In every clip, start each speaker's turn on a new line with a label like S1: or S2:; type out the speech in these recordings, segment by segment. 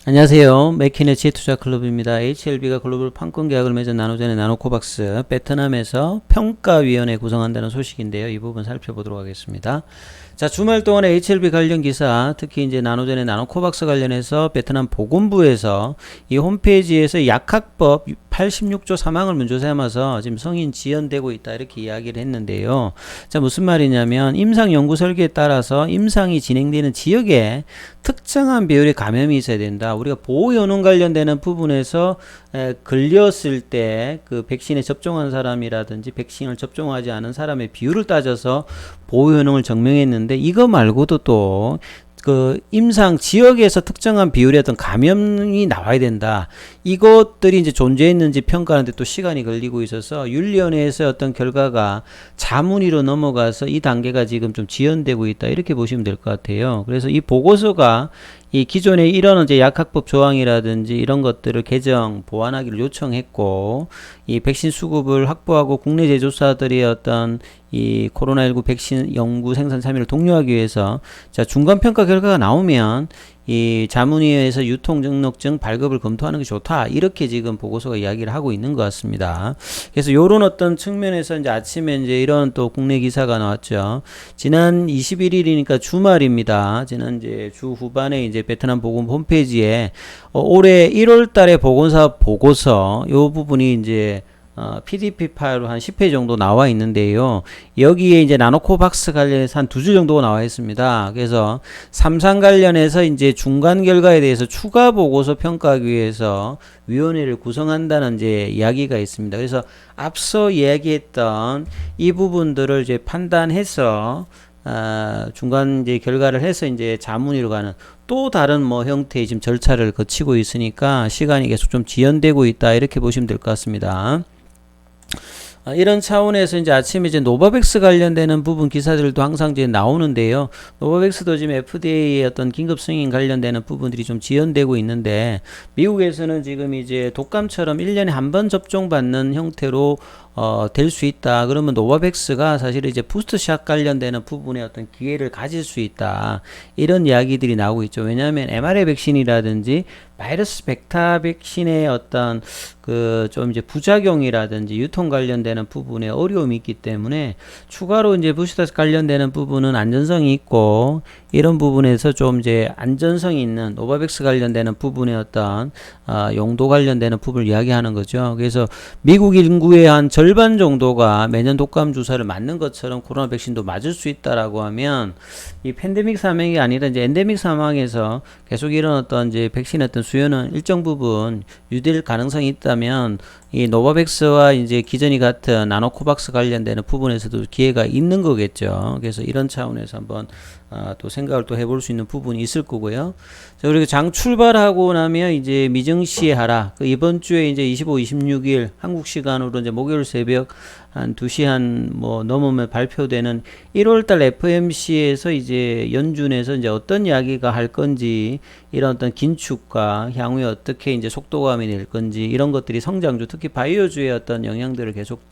S1: 안녕하세요. 맥키네치 투자클럽입니다. HLB가 글로벌 판권 계약을 맺은 나노젠의 나노코박스 베트남에서 평가위원회 구성한다는 소식인데요. 이 부분 살펴보도록 하겠습니다. 자, 주말 동안에 HLB 관련 기사, 특히 이제 나노젠의 나노코박스 관련해서 베트남 보건부에서 이 홈페이지에서 약학법 86조 3항을 문조 삼아서 지금 성인 지연되고 있다 이렇게 이야기를 했는데요. 자, 무슨 말이냐면 임상 연구 설계에 따라서 임상이 진행되는 지역에 특정한 비율의 감염이 있어야 된다. 우리가 보호연원 관련되는 부분에서 걸렸을 때 그 백신에 접종한 사람이라든지 백신을 접종하지 않은 사람의 비율을 따져서 보호연원을 증명했는데 이거 말고도 또 그 임상 지역에서 특정한 비율의 어떤 감염이 나와야 된다. 이것들이 이제 존재했는지 평가하는데 또 시간이 걸리고 있어서 윤리위원회에서 어떤 결과가 자문위로 넘어가서 이 단계가 지금 좀 지연되고 있다. 이렇게 보시면 될 것 같아요. 그래서 이 보고서가 이 기존의 이런 이제 약학법 조항이라든지 이런 것들을 개정 보완하기를 요청했고, 이 백신 수급을 확보하고 국내 제조사들의 어떤 이 코로나19 백신 연구 생산 참여를 독려하기 위해서 자 중간 평가 결과가 나오면 이 자문위에서 유통 등록증 발급을 검토하는 게 좋다 이렇게 지금 보고서가 이야기를 하고 있는 것 같습니다. 그래서 요런 어떤 측면에서 이제 아침에 이제 이런 또 국내 기사가 나왔죠. 지난 21일이니까 주말입니다. 지난 이제 주 후반에 이제 베트남 보건부 홈페이지에 올해 1월달에 보건사업 보고서 요 부분이 이제 PDP 파일로 한 10회 정도 나와 있는데요. 여기에 이제 나노코박스 관련해서 한 2주 정도가 나와 있습니다. 그래서 3상 관련해서 이제 중간 결과에 대해서 추가 보고서 평가하기 위해서 위원회를 구성한다는 이제 이야기가 있습니다. 그래서 앞서 이야기했던 이 부분들을 이제 판단해서 중간 이제 결과를 해서 이제 자문위로 가는 또 다른 뭐 형태의 지금 절차를 거치고 있으니까 시간이 계속 좀 지연되고 있다 이렇게 보시면 될 것 같습니다. 이런 차원에서 이제 아침에 이제 노바백스 관련되는 부분 기사들도 항상 이제 나오는데요. 노바백스도 지금 FDA의 어떤 긴급 승인 관련되는 부분들이 좀 지연되고 있는데 미국에서는 지금 이제 독감처럼 1년에 한 번 접종받는 형태로 될 수 있다. 그러면 노바백스가 사실 이제 부스트샷 관련되는 부분에 어떤 기회를 가질 수 있다. 이런 이야기들이 나오고 있죠. 왜냐하면 mRNA 백신이라든지 바이러스 벡터 백신의 어떤 그 좀 이제 부작용이라든지 유통 관련되는 부분에 어려움이 있기 때문에 추가로 이제 부스트샷 관련되는 부분은 안전성이 있고 이런 부분에서 좀 이제 안전성이 있는 노바백스 관련되는 부분의 어떤 용도 관련되는 부분을 이야기하는 거죠. 그래서 미국 인구의 한 절반 정도가 매년 독감 주사를 맞는 것처럼 코로나 백신도 맞을 수 있다라고 하면 이 팬데믹 사망이 아니라 이제 엔데믹 상황에서 계속 이런 어떤 이제 백신의 어떤 수요는 일정 부분 유지될 가능성이 있다면 이 노바백스와 이제 기존이 같은 나노코박스 관련되는 부분에서도 기회가 있는 거겠죠. 그래서 이런 차원에서 한번 또 생각을 또 해볼 수 있는 부분이 있을 거고요. 자, 그리고 장 출발하고 나면 이제 미증시의 하락. 그 이번 주에 이제 25, 26일 한국 시간으로 이제 목요일 새벽 한 2시 한 뭐 넘으면 발표되는 1월달 FMC에서 이제 연준에서 이제 어떤 이야기가 할 건지 이런 어떤 긴축과 향후에 어떻게 이제 속도감이 될 건지 이런 것들이 성장주 특히 바이오주의 어떤 영향들을 계속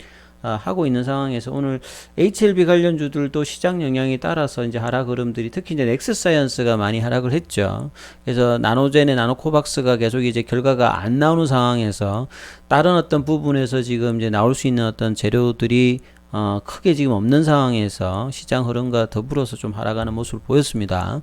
S1: 하고 있는 상황에서 오늘 HLB 관련주들도 시장 영향에 따라서 이제 하락 흐름들이 특히 이제 넥스사이언스가 많이 하락을 했죠. 그래서 나노젠의 나노코박스가 계속 이제 결과가 안 나오는 상황에서 다른 어떤 부분에서 지금 이제 나올 수 있는 어떤 재료들이 크게 지금 없는 상황에서 시장 흐름과 더불어서 좀 하락하는 모습을 보였습니다.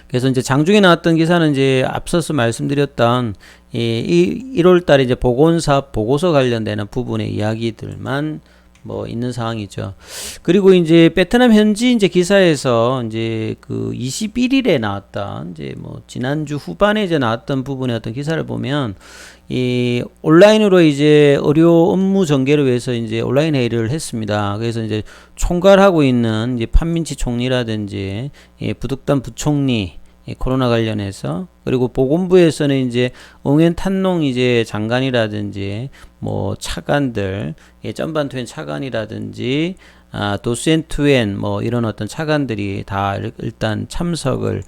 S1: 그래서 이제 장중에 나왔던 기사는 이제 앞서서 말씀드렸던 이 1월 달에 이제 보건사업 보고서 관련되는 부분의 이야기들만 뭐 있는 상황이죠. 그리고 이제 베트남 현지 이제 기사에서 이제 그 21일에 나왔던 이제 뭐 지난주 후반에 이제 나왔던 부분의 어떤 기사를 보면 이 온라인으로 이제 의료 업무 전개를 위해서 이제 온라인 회의를 했습니다. 그래서 이제 총괄하고 있는 이제 판민치 총리라든지 부득담 부총리 코로나 관련해서 그리고 보건부에서는 이제 응엔 탄농 이제 장관이라든지 뭐 차관들 점반투엔 차관이라든지 도스엔투엔 뭐 이런 어떤 차관들이 다 일단 참석을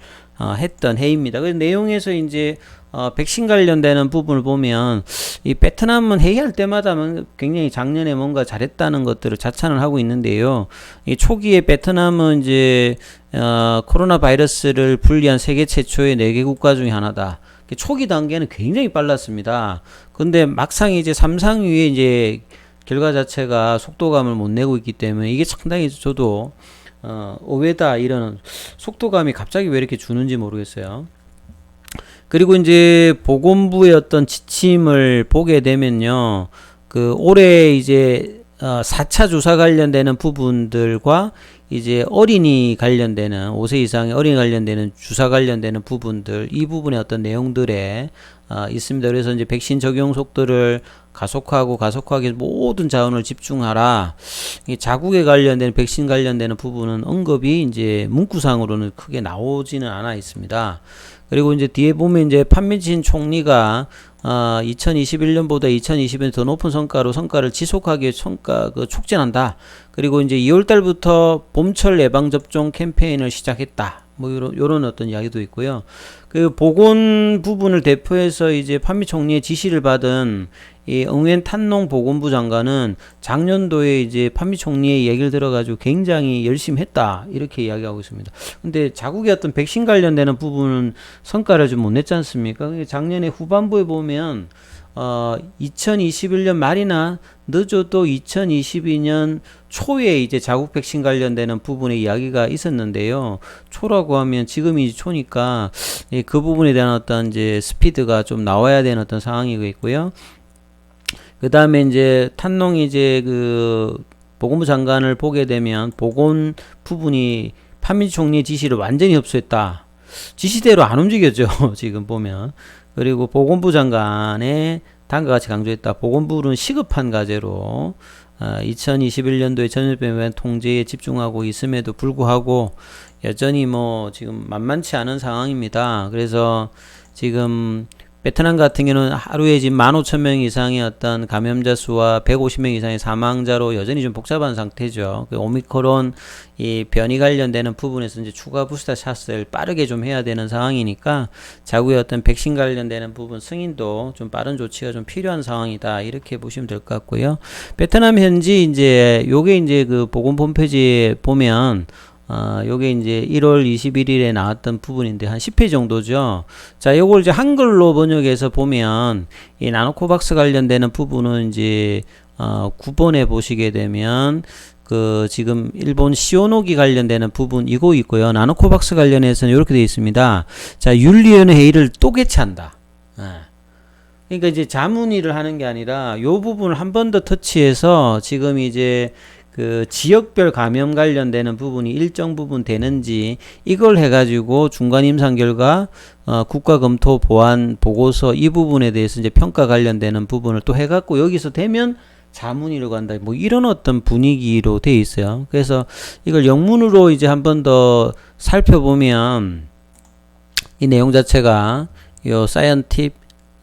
S1: 했던 회의입니다. 그 내용에서 이제 백신 관련되는 부분을 보면 이 베트남은 회의할 때마다 굉장히 작년에 뭔가 잘했다는 것들을 자찬을 하고 있는데요. 이 초기에 베트남은 이제 코로나 바이러스를 분리한 세계 최초의 4개 국가 중에 하나다. 초기 단계는 굉장히 빨랐습니다. 근데 막상 이제 삼상위에 이제 결과 자체가 속도감을 못 내고 있기 때문에 이게 상당히 저도 의외다, 이런 속도감이 갑자기 왜 이렇게 주는지 모르겠어요. 그리고 이제 보건부의 어떤 지침을 보게 되면요, 그 올해 이제 4차 주사 관련되는 부분들과 이제 어린이 관련되는 5세 이상의 어린이 관련되는 주사 관련되는 부분들, 이 부분의 어떤 내용들에 있습니다. 그래서 이제 백신 적용 속도를 가속화하기 모든 자원을 집중하라. 이 자국에 관련된 백신 관련되는 부분은 언급이 이제 문구상으로는 크게 나오지는 않아 있습니다. 그리고 이제 뒤에 보면 이제 판민진 총리가 2021년보다 2020년 더 높은 성과를 지속하기 위해 촉진한다. 그리고 이제 2월 달부터 봄철 예방 접종 캠페인을 시작했다. 뭐 요런 어떤 이야기도 있고요. 그 보건 부분을 대표해서 이제 판미 총리의 지시를 받은 이 응웬 탄농 보건부 장관은 작년도에 이제 판미 총리의 얘기를 들어가지고 굉장히 열심히 했다, 이렇게 이야기하고 있습니다. 근데 자국의 어떤 백신 관련되는 부분은 성과를 좀 못 냈지 않습니까? 작년에 후반부에 보면 2021년 말이나 늦어도 2022년 초에 이제 자국 백신 관련되는 부분의 이야기가 있었는데요. 초라고 하면 지금이 초니까 그 부분에 대한 어떤 이제 스피드가 좀 나와야 되는 어떤 상황이고 있고요. 그 다음에 이제 탄농이 이제 그 보건부 장관을 보게 되면 보건 부분이 판민지 총리의 지시를 완전히 협소했다. 지시대로 안 움직였죠. 지금 보면. 그리고 보건부 장관의 다음과 같이 강조했다. 보건부는 시급한 과제로 2021년도에 전염병 통제에 집중하고 있음에도 불구하고 여전히 뭐 지금 만만치 않은 상황입니다. 그래서 지금 베트남 같은 경우는 하루에 지금 15,000명 이상의 어떤 감염자 수와 150명 이상의 사망자로 여전히 좀 복잡한 상태죠. 그 오미크론 이 변이 관련되는 부분에서 이제 추가 부스터 샷을 빠르게 좀 해야 되는 상황이니까 자국의 어떤 백신 관련되는 부분 승인도 좀 빠른 조치가 좀 필요한 상황이다, 이렇게 보시면 될 것 같고요. 베트남 현지 이제 요게 이제 그 보건 홈페이지에 보면 요게 이제 1월 21일에 나왔던 부분인데 한 10페이지 정도죠. 자, 요걸 이제 한글로 번역해서 보면 이 나노코박스 관련되는 부분은 이제 9번에 보시게 되면 그 지금 일본 시오노기 관련되는 부분 이거 있고요. 나노코박스 관련해서는 이렇게 되어 있습니다. 자, 윤리위원회 회의를 또 개최한다. 그러니까 이제 자문위를 하는 게 아니라 요 부분을 한 번 더 터치해서 지금 이제 그 지역별 감염 관련되는 부분이 일정 부분 되는지 이걸 해가지고 중간 임상 결과 국가 검토 보완 보고서 이 부분에 대해서 이제 평가 관련되는 부분을 또 해갖고 여기서 되면 자문위로 간다, 뭐 이런 어떤 분위기로 돼 있어요. 그래서 이걸 영문으로 이제 한 번 더 살펴보면 이 내용 자체가 요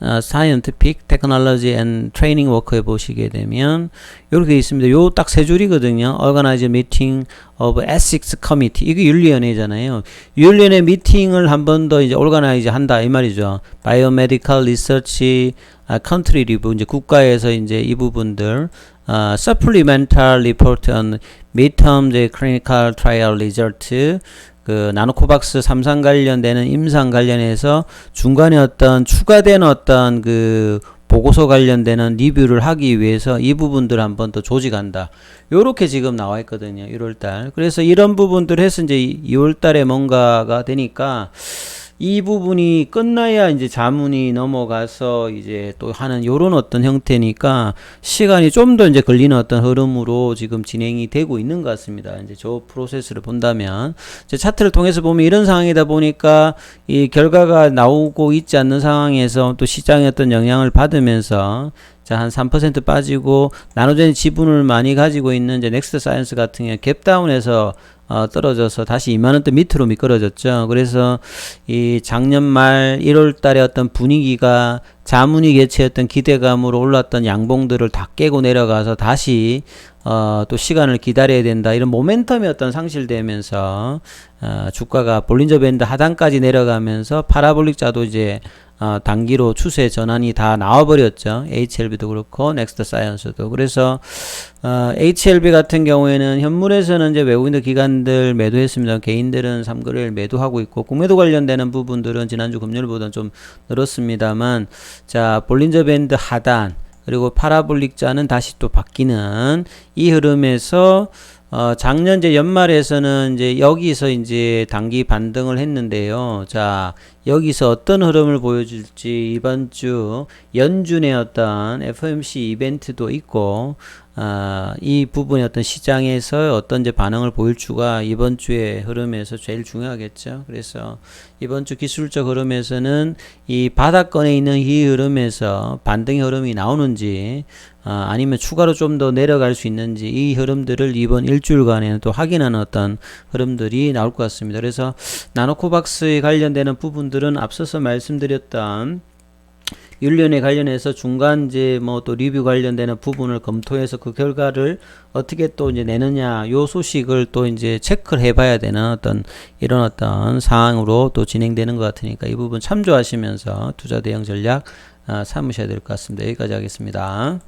S1: Scientific Technology and Training Work에 보시게 되면 이렇게 있습니다. 요 딱 세 줄이거든요. Organize Meeting of Ethics Committee. 이게 윤리위원회잖아요. 윤리위원회 미팅을 한 번 더 이제 organize 한다, 이 말이죠. Biomedical Research Country Review, 이제 국가에서 이제 이 부분들 Supplemental Report on Midterm Clinical Trial Result, 그 나노코박스 3상 관련되는 임상 관련해서 중간에 어떤 추가된 어떤 그 보고서 관련되는 리뷰를 하기 위해서 이 부분들 한번 더 조직한다. 요렇게 지금 나와 있거든요. 1월달. 그래서 이런 부분들 해서 이제 2월달에 뭔가가 되니까 이 부분이 끝나야 이제 자문이 넘어가서 이제 또 하는 요런 어떤 형태니까 시간이 좀 더 이제 걸리는 어떤 흐름으로 지금 진행이 되고 있는 것 같습니다. 이제 저 프로세스를 본다면 이제 차트를 통해서 보면 이런 상황이다 보니까 이 결과가 나오고 있지 않는 상황에서 또 시장의 어떤 영향을 받으면서 자, 한 3% 빠지고 나노젠 지분을 많이 가지고 있는 이제 넥스트 사이언스 같은 경우 갭다운해서 떨어져서 다시 2만원대 밑으로 미끄러졌죠. 그래서 이 작년 말 1월 달에 어떤 분위기가 자문위 개최했던 기대감으로 올랐던 양봉들을 다 깨고 내려가서 다시 또 시간을 기다려야 된다, 이런 모멘텀이 어떤 상실되면서 주가가 볼린저 밴드 하단까지 내려가면서 파라볼릭 자도 이제 단기로 추세 전환이 다 나와버렸죠. HLB도 그렇고 넥스트 사이언스도. 그래서 HLB 같은 경우에는 현물에서는 이제 외국인들 기관들 매도했습니다. 개인들은 3거래일 매도하고 있고 공매도 관련되는 부분들은 지난주 금요일보다는 좀 늘었습니다만, 자 볼린저 밴드 하단 그리고 파라볼릭자는 다시 또 바뀌는 이 흐름에서 작년 이제 연말에서는 이제 여기서 이제 단기 반등을 했는데요. 자, 여기서 어떤 흐름을 보여줄지 이번 주 연준의 어떤 FOMC 이벤트도 있고, 이 부분의 어떤 시장에서 어떤 이제 반응을 보일지가 이번 주의 흐름에서 제일 중요하겠죠. 그래서 이번 주 기술적 흐름에서는 이 바닥권에 있는 이 흐름에서 반등의 흐름이 나오는지, 아니면 추가로 좀 더 내려갈 수 있는지, 이 흐름들을 이번 일주일간에는 또 확인하는 어떤 흐름들이 나올 것 같습니다. 그래서 나노코박스에 관련되는 부분들은 앞서서 말씀드렸던 윤련에 관련해서 중간 이제 뭐 또 리뷰 관련되는 부분을 검토해서 그 결과를 어떻게 또 이제 내느냐, 요 소식을 또 이제 체크를 해봐야 되는 어떤 이런 어떤 상황으로 또 진행되는 것 같으니까 이 부분 참조하시면서 투자 대응 전략 삼으셔야 될 것 같습니다. 여기까지 하겠습니다.